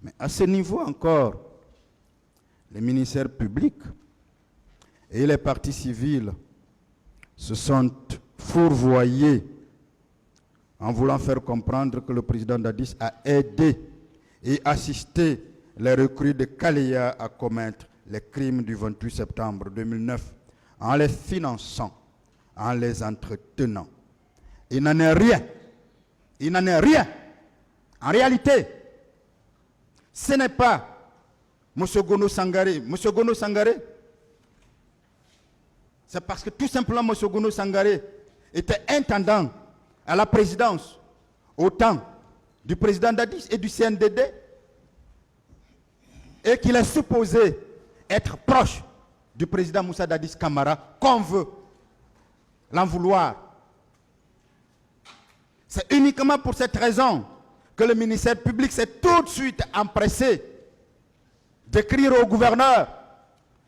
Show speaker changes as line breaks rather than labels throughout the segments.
Mais à ce niveau encore, les ministères publics et les partis civils se sont fourvoyés en voulant faire comprendre que le président Dadis a aidé et assisté les recrues de Kaleya à commettre les crimes du 28 septembre 2009 en les finançant, en les entretenant. Il n'en est rien. Il n'en est rien. En réalité, ce n'est pas M. Gono Sangaré. M. Gono Sangaré, c'est parce que tout simplement M. Gono Sangaré était intendant à la présidence au temps du président Dadis et du CNDD et qu'il est supposé être proche du président Moussa Dadis Camara qu'on veut l'en vouloir. C'est uniquement pour cette raison que le ministère public s'est tout de suite empressé d'écrire au gouverneur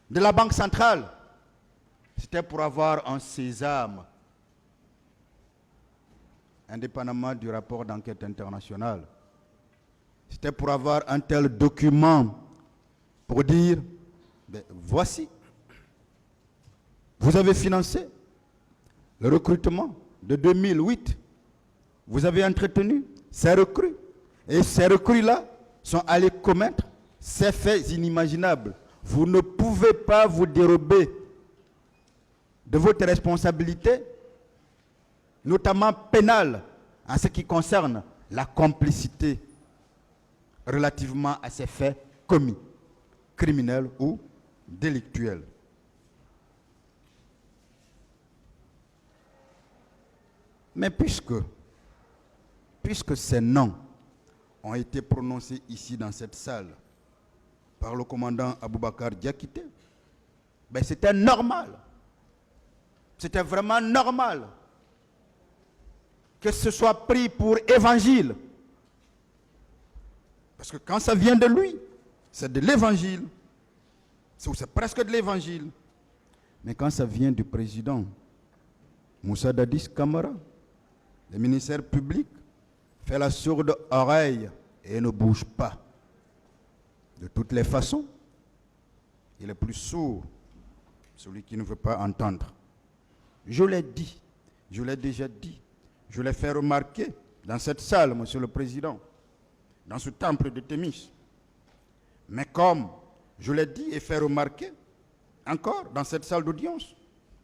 de la Banque centrale. C'était pour avoir un sésame, indépendamment du rapport d'enquête internationale. C'était pour avoir un tel document pour dire, ben, voici, vous avez financé le recrutement de 2008, vous avez entretenu ces recrues, et ces recrues-là sont allées commettre ces faits inimaginables. Vous ne pouvez pas vous dérober de votre responsabilité, notamment pénale, en ce qui concerne la complicité relativement à ces faits commis, criminels ou délictuels. Mais puisque ces noms ont été prononcés ici dans cette salle par le commandant Aboubakar Diakité, ben c'était normal. C'était vraiment normal que ce soit pris pour évangile. Parce que quand ça vient de lui, c'est de l'évangile. C'est presque de l'évangile. Mais quand ça vient du président Moussa Dadis Camara, le ministère public fait la sourde oreille et ne bouge pas. De toutes les façons, il est plus sourd, celui qui ne veut pas entendre. Je l'ai dit, je l'ai déjà dit, je l'ai fait remarquer dans cette salle, Monsieur le Président, dans ce temple de Thémis. Mais comme je l'ai dit et fait remarquer encore dans cette salle d'audience,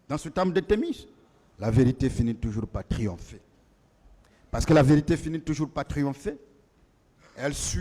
dans ce temple de Thémis, la vérité finit toujours par triompher. Parce que la vérité finit toujours par triompher. Elle suit